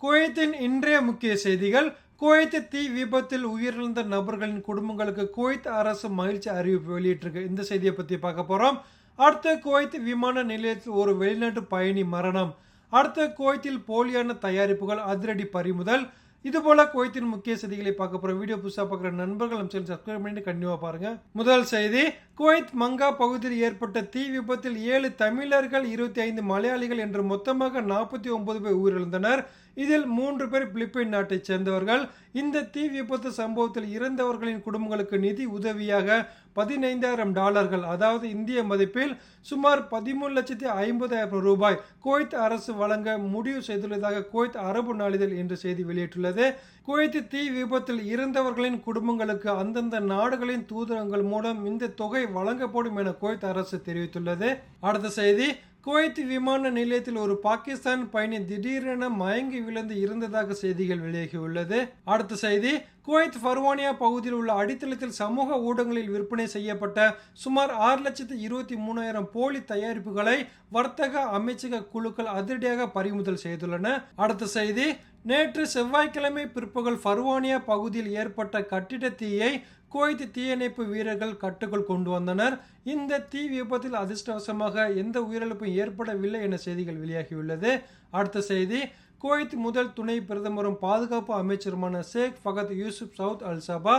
குவைத்தின் இன்றைய முக்கிய செய்திகள். குவைத் தீ விபத்தில் உயிரிழந்த நபர்களின் குடும்பங்களுக்கு குவைத் அரசு மகிழ்ச்சி அறிவிப்பு வெளியிட்டிருக்கு. இந்த செய்தியை பற்றி பார்க்க போகிறோம். அடுத்த குவைத் விமான நிலையத்தில் ஒரு வெளிநாட்டு பயணி மரணம். அடுத்த குவைத்தில் போலியான தயாரிப்புகள் அதிரடி பறிமுதல். இதுபோல குவைத்தின் முக்கிய செய்திகளை பார்க்க போற வீடியோ புதுசாக பார்க்குற நண்பர்கள் நம்ம சேனல் சப்ஸ்கிரைப் பண்ணி கண்டிப்பாக பாருங்க. முதல் செய்தி, குவைத் மங்கா பகுதியில் ஏற்பட்ட தீ விபத்தில் 7 தமிழர்கள் 25 மலையாளிகள் என்று மொத்தமாக 49 பேர் உயிரிழந்தனர். இதில் 3 பேர் பிலிப்பைன் நாட்டைச் சேர்ந்தவர்கள். இந்த தீ விபத்து சம்பவத்தில் இறந்தவர்களின் குடும்பங்களுக்கு நிதி உதவியாக $15,000, அதாவது இந்திய மதிப்பில் சுமார் 13,50,000 ரூபாய் குவைத் அரசு வழங்க முடிவு செய்துள்ளதாக குவைத் அரபு நாளிதழ் என்ற செய்தி வெளியிட்டுள்ளது. குவைத் தீ விபத்தில் இறந்தவர்களின் குடும்பங்களுக்கு அந்தந்த நாடுகளின் தூதரகங்கள் மூலம் இந்த தொகை வழங்கப்படும் என குவைத் அரசு தெரிவித்துள்ளது. அடுத்த செய்தி, குவைத் விமான நிலையத்தில் ஒரு பாகிஸ்தான் பயணி திடீரென மயங்கி விழுந்து இருந்ததாக செய்திகள் வெளியாகியுள்ளது. அடுத்த செய்தி, குவைத் ஃபர்வானியா பகுதியில் உள்ள அடித்தளத்தில் சமூக ஊடகங்களில் விற்பனை செய்யப்பட்ட சுமார் 6,23,000 போலி தயாரிப்புகளை வர்த்தக அமைச்சக குழுக்கள் அதிரடியாக பறிமுதல் செய்துள்ளன. அடுத்த செய்தி, நேற்று செவ்வாய்க்கிழமை பிற்பகல் ஃபர்வானியா பகுதியில் ஏற்பட்ட கட்டிட தீயை குவைத் தீயணைப்பு வீரர்கள் கட்டுக்குள் கொண்டு வந்தனர். இந்த தீ விபத்தில் அதிர்ஷ்டவசமாக எந்த உயிரிழப்பும் ஏற்படவில்லை என செய்திகள் வெளியாகியுள்ளது. அடுத்த செய்தி, குவைத் முதல் துணை பிரதமரும் பாதுகாப்பு அமைச்சருமான ஷேக் ஃபகத் யூசுப் சவுத் அல் சபா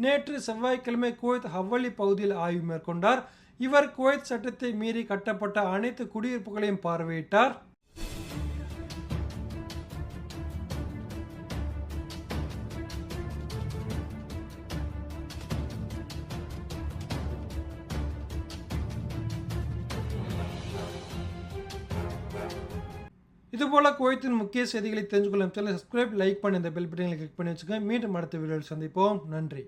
நேற்று செவ்வாய்க்கிழமை குவைத் ஹவ்வலி பகுதியில் ஆய்வு மேற்கொண்டார். இவர் குவைத் சட்டத்தை மீறி கட்டப்பட்ட அனைத்து குடியிருப்புகளையும் பார்வையிட்டார். இதுபோல குவைத்தின் முக்கிய செய்திகளை தெரிஞ்சுக்கொள்ளும் சேனலை சப்ஸ்கிரைப், லைக் பண்ணி இந்த பெல் பட்டனை கிளிக் பண்ணி வச்சுக்கோங்க. மீண்டும் அடுத்த வீடியோவில் சந்திப்போம். நன்றி.